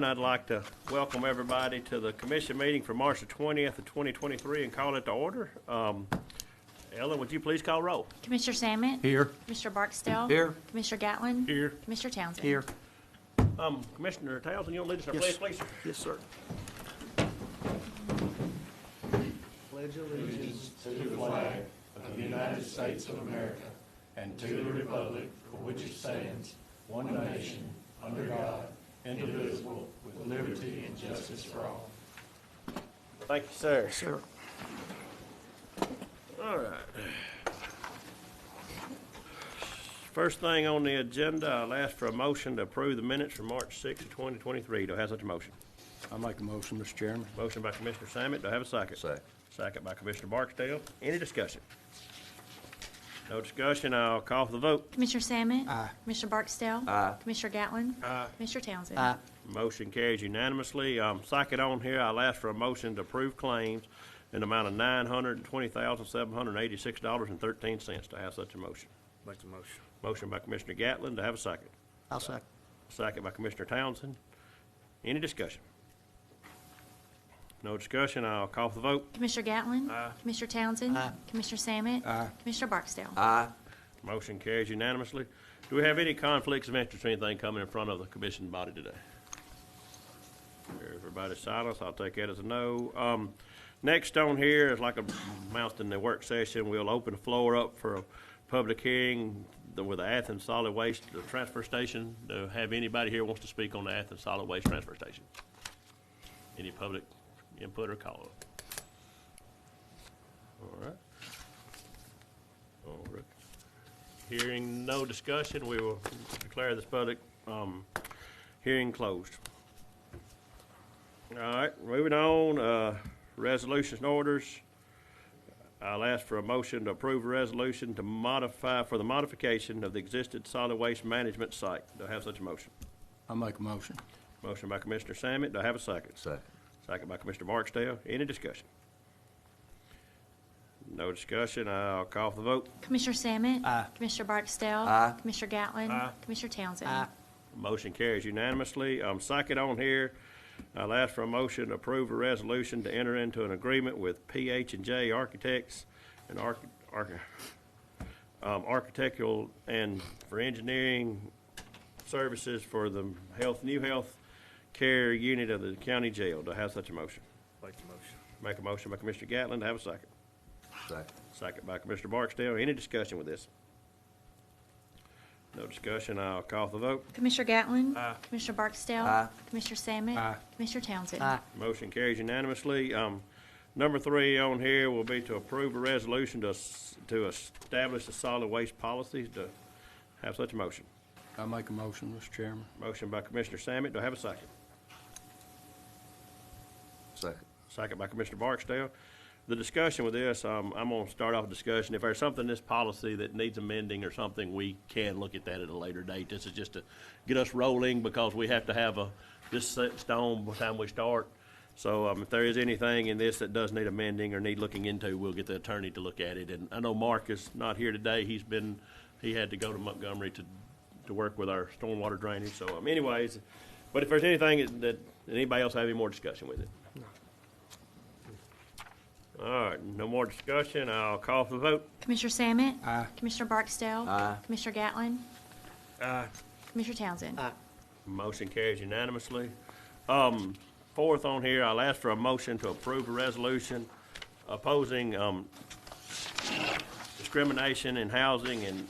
one, I'd like to welcome everybody to the commission meeting for March the 20th of 2023 and call it to order. Ellen, would you please call roll? Commissioner Samet? Here. Commissioner Barksdale? Here. Commissioner Gatlin? Here. Commissioner Townsend? Here. Commissioner Townsend, you want to lead us in our Yes. pledge, please, sir? Yes, sir. Pledge allegiance to the flag of the United States of America and to the republic for which it stands, one nation, under God, indivisible, with liberty and justice for all. Thank you, sir. Sir. All right. First thing on the agenda, I'll ask for a motion to approve the minutes from March 6th, 2023. Do I have such a motion? I'll make a motion, Mr. Chairman. Motion by Commissioner Samet. Do I have a second? Second. Second by Commissioner Barksdale. Any discussion? No discussion. I'll call for the vote. Commissioner Samet? Aye. Commissioner Barksdale? Aye. Commissioner Gatlin? Aye. Commissioner Townsend? Aye. Motion carries unanimously. Second on here, I'll ask for a motion to approve claims in the amount of $920,786.13. To have such a motion. Make the motion. Motion by Commissioner Gatlin. To have a second. I'll second. Second by Commissioner Townsend. Any discussion? No discussion. I'll call for the vote. Commissioner Gatlin? Aye. Commissioner Townsend? Aye. Commissioner Samet? Aye. Commissioner Barksdale? Aye. Motion carries unanimously. Do we have any conflicts of interest or anything coming in front of the commission body today? Everybody's silent. I'll take that as a no. Next on here is like announced in the work session. We'll open the floor up for a public hearing with the Athens Solid Waste Transfer Station. To have anybody here wants to speak on the Athens Solid Waste Transfer Station? Any public input or call? All right. All right. Hearing no discussion, we will declare this public hearing closed. All right, moving on, resolutions and orders. I'll ask for a motion to approve a resolution to modify, for the modification of the existing solid waste management site. Do I have such a motion? I'll make a motion. Motion by Commissioner Samet. Do I have a second? Second. Second by Commissioner Barksdale. Any discussion? No discussion. I'll call for the vote. Commissioner Samet? Aye. Commissioner Barksdale? Aye. Commissioner Gatlin? Aye. Commissioner Townsend? Aye. Motion carries unanimously. Second on here, I'll ask for a motion to approve a resolution to enter into an agreement with PH&J Architects and architectural and for engineering services for the new health care unit of the county jail. Do I have such a motion? Make the motion. Make a motion by Commissioner Gatlin. To have a second. Second. Second by Commissioner Barksdale. Any discussion with this? No discussion. I'll call for the vote. Commissioner Gatlin? Aye. Commissioner Barksdale? Aye. Commissioner Samet? Aye. Commissioner Townsend? Aye. Motion carries unanimously. Number 3 on here will be to approve a resolution to establish the solid waste policies. To have such a motion. I'll make a motion, Mr. Chairman. Motion by Commissioner Samet. Do I have a second? Second. Second by Commissioner Barksdale. The discussion with this, I'm going to start off a discussion. If there's something in this policy that needs amending or something, we can look at that at a later date. This is just to get us rolling because we have to have this set in stone by the time we start. So if there is anything in this that does need amending or need looking into, we'll get the attorney to look at it. And I know Mark is not here today. He had to go to Montgomery to work with our stormwater drainage. So anyways, but if there's anything that anybody else have any more discussion with it? No. All right, no more discussion. I'll call for the vote. Commissioner Samet? Aye. Commissioner Barksdale? Aye. Commissioner Gatlin? Aye. Commissioner Townsend? Aye. Motion carries unanimously. Fourth on here, I'll ask for a motion to approve a resolution opposing discrimination in housing and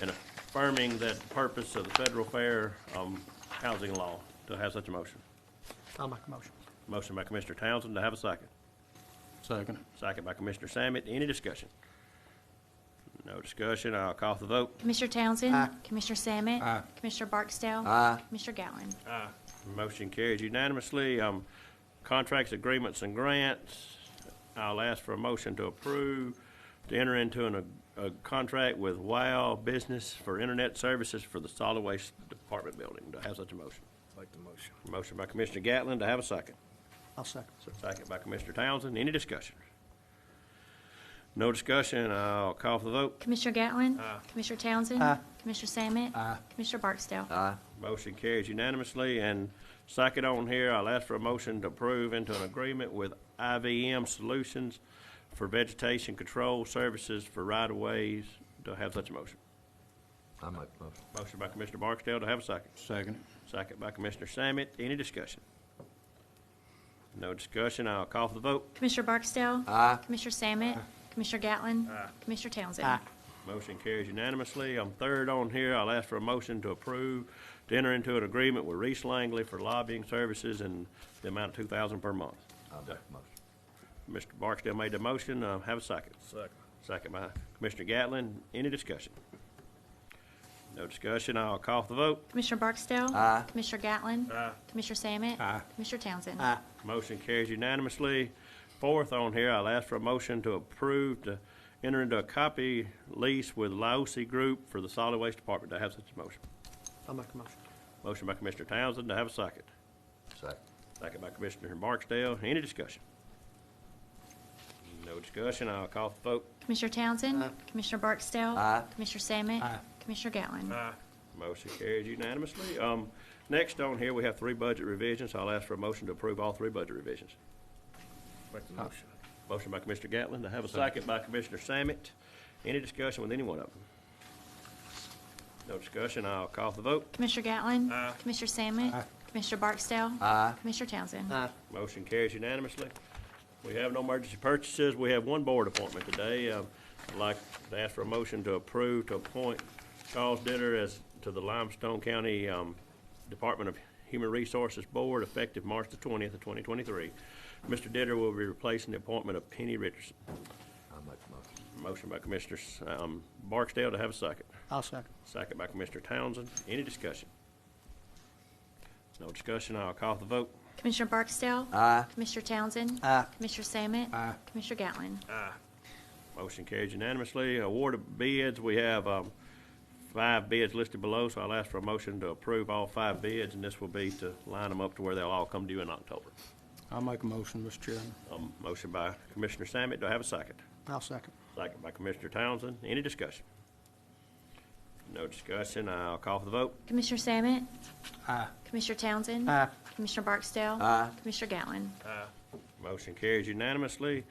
affirming that purpose of the federal fair housing law. Do I have such a motion? I'll make a motion. Motion by Commissioner Townsend. To have a second? Second. Second by Commissioner Samet. Any discussion? No discussion. I'll call for the vote. Commissioner Townsend? Aye. Commissioner Samet? Aye. Commissioner Barksdale? Aye. Commissioner Gatlin? Motion carries unanimously. Contracts, agreements, and grants. I'll ask for a motion to approve to enter into a contract with WOW Business for internet services for the solid waste department building. Do I have such a motion? Make the motion. Motion by Commissioner Gatlin. To have a second? I'll second. Second by Commissioner Townsend. Any discussion? No discussion. I'll call for the vote. Commissioner Gatlin? Aye. Commissioner Townsend? Aye. Commissioner Samet? Aye. Commissioner Barksdale? Aye. Motion carries unanimously. And Second on here, I'll ask for a motion to approve into an agreement with IVM Solutions for vegetation control services for right-of-ways. Do I have such a motion? I make the motion. Motion by Commissioner Barksdale. Do I have a second? Second. Second by Commissioner Samet. Any discussion? No discussion. I'll call for the vote. Commissioner Barksdale. Aye. Commissioner Samet. Commissioner Gatlin. Commissioner Townsend. Aye. Motion carries unanimously. Third on here, I'll ask for a motion to approve to enter into an agreement with Reese Langley for lobbying services and the amount of $2,000 per month. I make the motion. Mr. Barksdale made the motion. Have a second. Second. Second by Commissioner Gatlin. Any discussion? No discussion. I'll call for the vote. Commissioner Barksdale. Aye. Commissioner Gatlin. Commissioner Samet. Aye. Commissioner Townsend. Aye. Motion carries unanimously. Fourth on here, I'll ask for a motion to approve to enter into a copy lease with Laosi Group for the Solid Waste Department. Do I have such a motion? I'll make a motion. Motion by Commissioner Townsend. Do I have a second? Second. Second by Commissioner Barksdale. Any discussion? No discussion. I'll call for the vote. Commissioner Townsend. Aye. Commissioner Barksdale. Aye. Commissioner Samet. Aye. Commissioner Gatlin. Motion carries unanimously. Next on here, we have 3 budget revisions. I'll ask for a motion to approve all 3 budget revisions. Make the motion. Motion by Commissioner Gatlin. To have a second by Commissioner Samet. Any discussion with any one of them? No discussion. I'll call for the vote. Commissioner Gatlin. Commissioner Samet. Aye. Commissioner Barksdale. Aye. Commissioner Townsend. Aye. Motion carries unanimously. We have no emergency purchases. We have 1 board appointment today. I'd like to ask for a motion to approve to appoint Charles Ditter as to the Limestone County Department of Human Resources Board effective March the 20th of 2023. Mr. Ditter will be replacing the appointment of Penny Richardson. I make the motion. Motion by Commissioner Barksdale. To have a second. I'll second. Second by Commissioner Townsend. Any discussion? No discussion. I'll call for the vote. Commissioner Barksdale. Aye. Commissioner Townsend. Aye. Commissioner Samet. Aye. Commissioner Gatlin. Motion carries unanimously. Award of bids, we have 5 bids listed below, so I'll ask for a motion to approve all 5 bids, and this will be to line them up to where they'll all come due in October. I'll make a motion, Mr. Chairman. Motion by Commissioner Samet. Do I have a second? I'll second. Second by Commissioner Townsend. Any discussion? No discussion. I'll call for the vote. Commissioner Samet. Aye. Commissioner Townsend. Aye. Commissioner Barksdale. Aye. Commissioner Gatlin. Motion carries unanimously.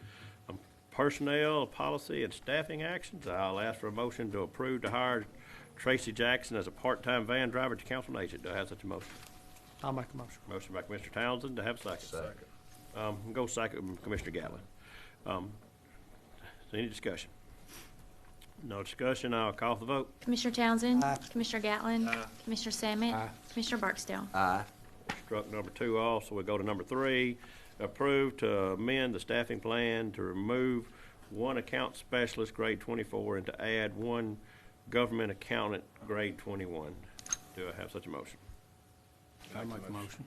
Personnel, policy, and staffing actions. I'll ask for a motion to approve to hire Tracy Jackson as a part-time van driver to council agent. Do I have such a motion? I'll make a motion. Motion by Commissioner Townsend. To have a second. Second. Go second, Commissioner Gatlin. Any discussion? No discussion. I'll call for the vote. Commissioner Townsend. Aye. Commissioner Gatlin. Commissioner Samet. Aye. Commissioner Barksdale. Aye. Struck number 2 off, so we go to number 3. Approve to amend the staffing plan to remove 1 account specialist, grade 24, and to add 1 government accountant, grade 21. Do I have such a motion? I'll make a motion.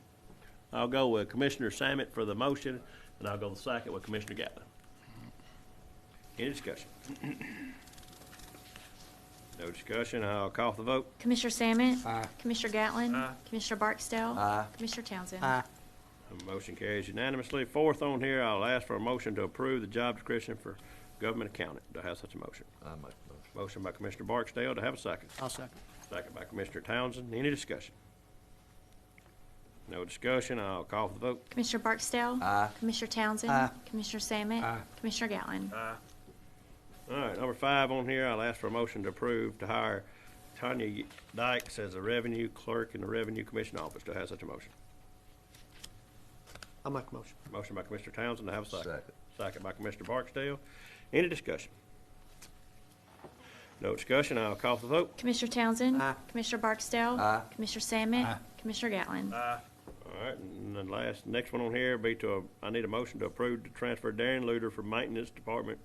I'll go with Commissioner Samet for the motion, and I'll go the second with Commissioner Gatlin. Any discussion? No discussion. I'll call for the vote. Commissioner Samet. Aye. Commissioner Gatlin. Commissioner Barksdale. Aye. Commissioner Townsend. Aye. Motion carries unanimously. Fourth on here, I'll ask for a motion to approve the job description for government accountant. Do I have such a motion? I make the motion. Motion by Commissioner Barksdale. To have a second. I'll second. Second by Commissioner Townsend. Any discussion? No discussion. I'll call for the vote. Commissioner Barksdale. Aye. Commissioner Townsend. Aye. Commissioner Samet. Aye. Commissioner Gatlin. All right, number 5 on here, I'll ask for a motion to approve to hire Tanya Dykes as a revenue clerk in the Revenue Commission office. Do I have such a motion? I'll make a motion. Motion by Commissioner Townsend. To have a second. Second. Second by Commissioner Barksdale. Any discussion? No discussion. I'll call for the vote. Commissioner Townsend. Aye. Commissioner Barksdale. Aye. Commissioner Samet. Aye. Commissioner Gatlin. All right, and the next one on here be I need a motion to approve to transfer Darren Luter from Maintenance Department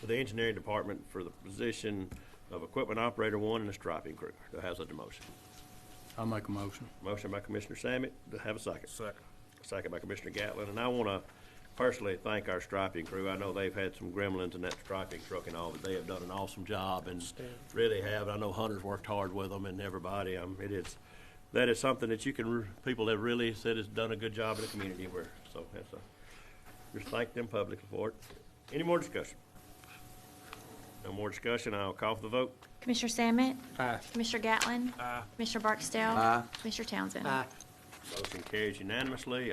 to the Engineering Department for the position of Equipment Operator 1 in the striping crew. Do I have such a motion? I'll make a motion. Motion by Commissioner Samet. Do I have a second? Second. Second by Commissioner Gatlin. And I want to personally thank our striping crew. I know they've had some gremlins in that striping truck and all, but they have done an awesome job and really have. I know Hunter's worked hard with them and everybody. That is something that people have really said has done a good job in the community. Just thank them publicly for it. Any more discussion? No more discussion. I'll call for the vote. Commissioner Samet. Aye. Commissioner Gatlin. Commissioner Barksdale. Aye. Commissioner Townsend. Aye. Motion carries unanimously.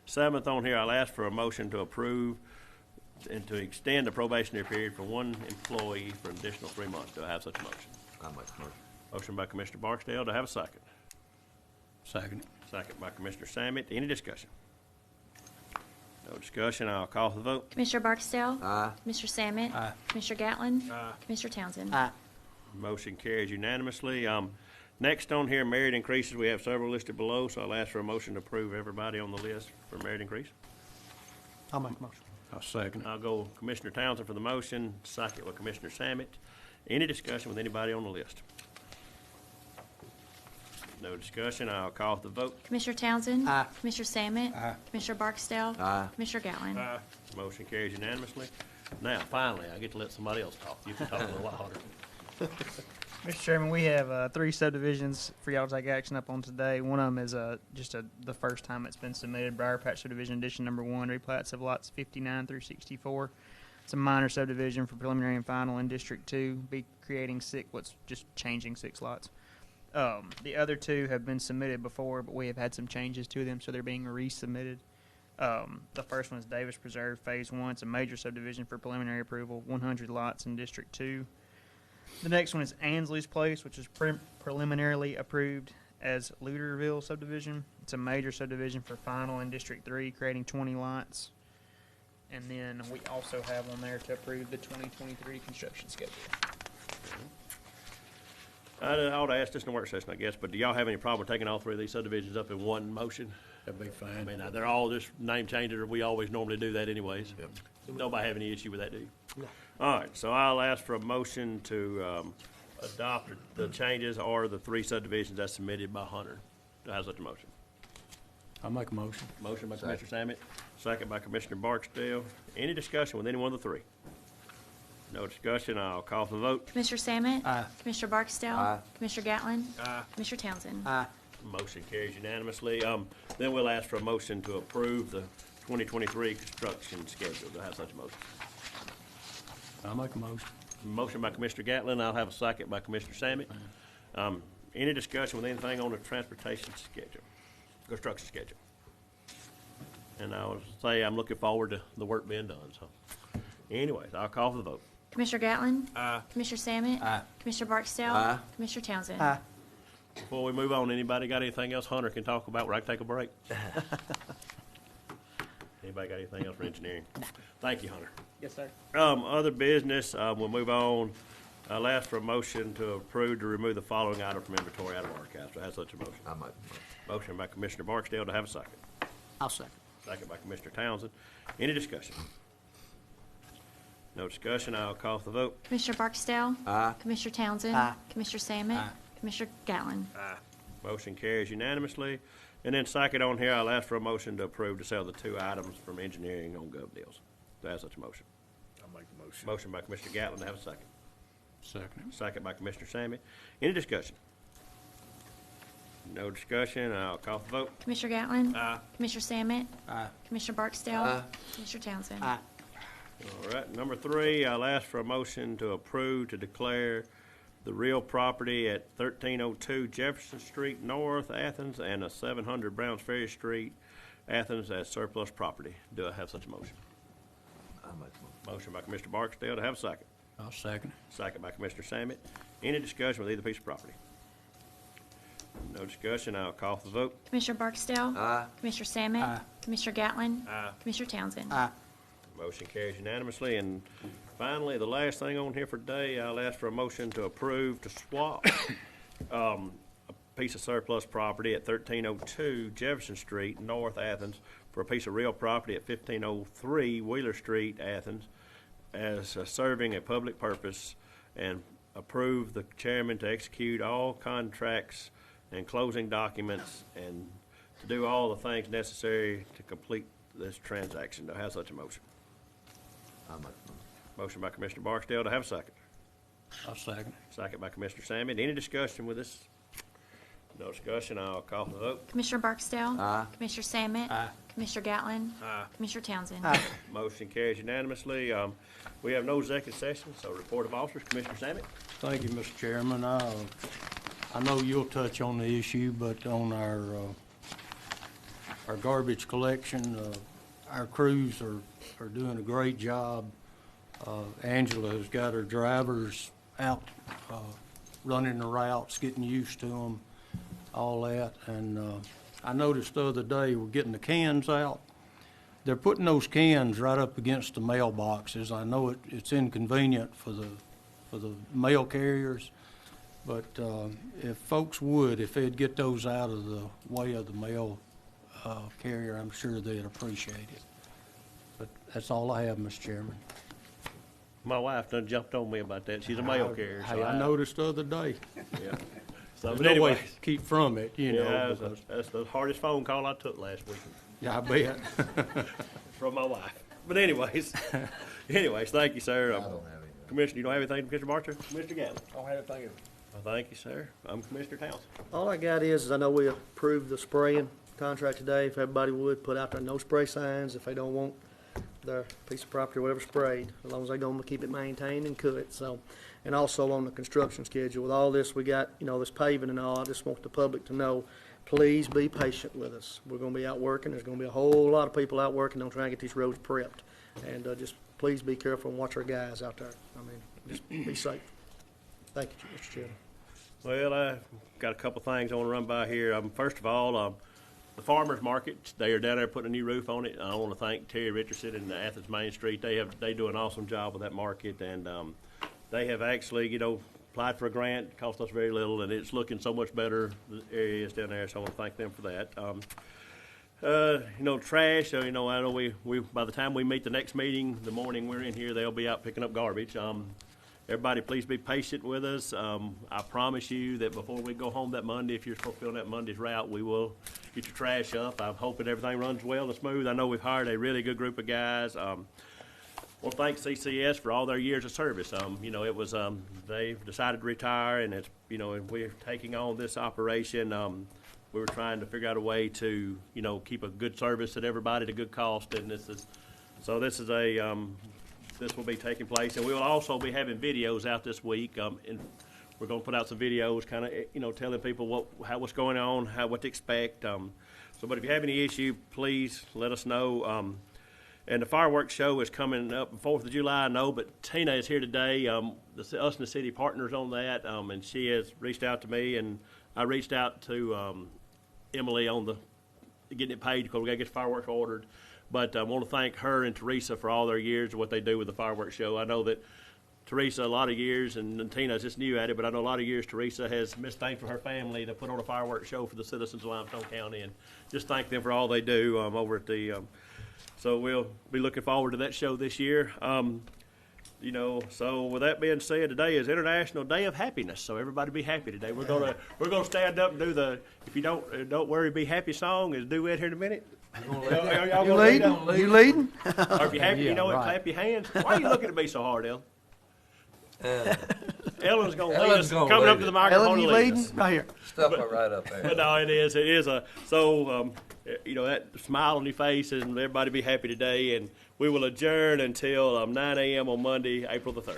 Seventh on here, I'll ask for a motion to approve and to extend the probationary period for one employee for an additional 3 months. Do I have such a motion? I make the motion. Motion by Commissioner Barksdale. Do I have a second? Second. Second by Commissioner Sammet. Any discussion? No discussion. I'll call for the vote. Commissioner Barksdale. Aye. Commissioner Sammet. Aye. Commissioner Gatlin. Commissioner Townsend. Motion carries unanimously. Next on here, merit increases. We have several listed below, so I'll ask for a motion to approve everybody on the list for merit increase. I'll make a motion. I'll second it. I'll go Commissioner Townsend for the motion, second with Commissioner Sammet. Any discussion with anybody on the list? No discussion. I'll call for the vote. Commissioner Townsend. Aye. Commissioner Sammet. Aye. Commissioner Barksdale. Aye. Commissioner Gatlin. Motion carries unanimously. Now, finally, I get to let somebody else talk. You can talk a little louder. Mr. Chairman, we have 3 subdivisions for y'all to take action up on today. One of them is the first time it's been submitted, Briar Patch Subdivision Edition Number 1, replats of lots 59 through 64. It's a minor subdivision for preliminary and final in District 2, be creating just changing 6 lots. The other 2 have been submitted before, but we have had some changes to them, so they're being resubmitted. The first one is Davis Preserve Phase 1. It's a major subdivision for preliminary approval, 100 lots in District 2. The next one is Ansley's Place, which is preliminarily approved as Luterville subdivision. It's a major subdivision for final in District 3, creating 20 lots. And then we also have on there to approve the 2023 construction schedule. I ought to ask this in the work session, I guess, but do y'all have any problem with taking all 3 of these subdivisions up in one motion? That'd be I fine. mean, they're all just name changes, or we always normally do that anyways. Nobody have any issue with that, do you? No. All right, so I'll ask for a motion to adopt the changes or the 3 subdivisions as submitted by Hunter. Do I have such a motion? I'll make a motion. Motion by Commissioner Sammet, second by Commissioner Barksdale. Any discussion with any one of the 3? No discussion. I'll call for the vote. Commissioner Sammet. Aye. Commissioner Barksdale. Aye. Commissioner Gatlin. Commissioner Townsend. Aye. Motion carries unanimously. Then we'll ask for a motion to approve the 2023 construction schedule. Do I have such a motion? I'll make a motion. Motion by Commissioner Gatlin. I'll have a second by Commissioner Sammet. Any discussion with anything on the transportation schedule, construction schedule? And I will say I'm looking forward to the work being done. So, anyways, I'll call for the vote. Commissioner Gatlin. Commissioner Sammet. Aye. Commissioner Barksdale. Aye. Commissioner Townsend. Aye. Before we move on, anybody got anything else Hunter can talk about where I can take a break? Anybody got anything else for engineering? Thank you, Hunter. Yes, sir. Other business, we'll move on. I'll ask for a motion to approve to remove the following item from inventory out of archives. Do I have such a motion? I make the motion. Motion by Commissioner Barksdale. To have a second? I'll second. Second by Commissioner Townsend. Any discussion? No discussion. I'll call for the vote. Commissioner Barksdale. Aye. Commissioner Townsend. Aye. Commissioner Sammet. Aye. Commissioner Gatlin. Motion carries unanimously. And then second on here, I'll ask for a motion to approve to sell the 2 items from engineering on Gov Deals. Do I have such a motion? I'll make the motion. Motion by Commissioner Gatlin. To have a second? Second. Second by Commissioner Sammy. Any discussion? No discussion. I'll call for the vote. Commissioner Gatlin. Commissioner Sammet. Aye. Commissioner Barksdale. Aye. Commissioner Townsend. Aye. All right, number 3, I'll ask for a motion to approve to declare the real property at 1302 Jefferson Street North, Athens, and 700 Browns Ferry Street, Athens, as surplus property. Do I have such a motion? I make the motion. Motion by Commissioner Barksdale. To have a second? I'll second. Second by Commissioner Sammet. Any discussion with either piece of property? No discussion. I'll call for the vote. Commissioner Barksdale. Aye. Commissioner Sammet. Aye. Commissioner Gatlin. Commissioner Townsend. Aye. Motion carries unanimously. And finally, the last thing on here for today, I'll ask for a motion to approve to swap a piece of surplus property at 1302 Jefferson Street, North Athens, for a piece of real property at 1503 Wheeler Street, Athens, as serving a public purpose, and approve the chairman to execute all contracts and closing documents and to do all the things necessary to complete this transaction. Do I have such a motion? I make the motion. Motion by Commissioner Barksdale. To have a second? I'll second. Second by Commissioner Sammy. Any discussion with this? No discussion. I'll call for the vote. Commissioner Barksdale. Aye. Commissioner Sammet. Aye. Commissioner Gatlin. Commissioner Townsend. Aye. Motion carries unanimously. We have no executive session, so report of officers. Commissioner Sammy. Thank you, Mr. Chairman. I know you'll touch on the issue, but on our our garbage collection. Our crews are doing a great job. Angela has got her drivers out running the routes, getting used to them, all that. And I noticed the other day we're getting the cans out. They're putting those cans right up against the mailboxes. I know it's inconvenient for the mail carriers, but if folks would, if they'd get those out of the way of the mail carrier, I'm sure they'd appreciate it. But that's all I have, Mr. Chairman. My wife done jumped on me about that. She's a mail carrier. Hey, I noticed the other day. Yeah. So, There's but no anyway, way to keep from it, you know. yeah, because- that's the hardest phone call I took last week Yeah, I bet. from my wife. But anyways, thank you, sir. I don't have anything. Commissioner, you don't have anything, Commissioner Barcher? Commissioner Gatlin? I don't have anything. Well, thank you, sir. I'm Commissioner Townsend. All I got is I know we approved the spraying contract today. If everybody would put out their no spray signs, if they don't want their piece of property or whatever sprayed, as long as they're going to keep it maintained and cut. So, and also on the construction schedule, with all this we got, this paving and all, I just want the public to know, please be patient with us. We're going to be out working. There's going to be a whole lot of people out working on trying to get these roads prepped. And just please be careful and watch our guys out there. I mean, just be safe. Thank you, Mr. Chairman. Well, I got a couple things I want to run by here. First of all, the farmers market, they are down there putting a new roof on it. I want to thank Terry Richardson and Athens Main Street. They do an awesome job with that market, and they have actually, applied for a grant. It cost us very little, and it's looking so much better, the area is down there, so I want to thank them for that. Trash, I know we by the time we meet the next meeting, the morning we're in here, they'll be out picking up garbage. Everybody, please be patient with us. I promise you that before we go home that Monday, if you're fulfilling that Monday's route, we will get your trash up. I'm hoping everything runs well and smooth. I know we've hired a really good group of guys. Well, thanks CCS for all their years of service. It was they've decided to retire, and it's we're taking on this operation. We were trying to figure out a way to keep a good service at everybody at a good cost, and this will be taking place, and we will also be having videos out this week. And we're going to put out some videos, kind of telling people what's going on, what to expect. But if you have any issue, please let us know. And the fireworks show is coming up 4th of July, I know, but Tina is here today. Us and the city partners on that, and she has reached out to me, and I reached out to Emily on getting it paid because we got to get fireworks ordered. But I want to thank her and Teresa for all their years of what they do with the fireworks show. I know that Teresa, a lot of years, and Tina's just new at it, but I know a lot of years Teresa has missed things for her family to put on a fireworks show for the citizens of Limestone County, and just thank them for all they do over at the so we'll be looking forward to that show this year. So with that being said, today is International Day of Happiness. So everybody be happy today. We're gonna stand up and do the if you don't worry, be happy song is do it here in a minute. You leading? You leading? Or if you're happy, Yeah, right. clap your hands. Why are you looking at me so hard, Ellen? Ellen's gonna lead Ellen's us, gonna coming lead up to the it. microphone Ellen, to you lead leading? us. Right here. Stuff it right up there. But no, it is that smile on your face, and everybody be happy today, and we will adjourn until 9 a.m. on Monday, April the 3rd.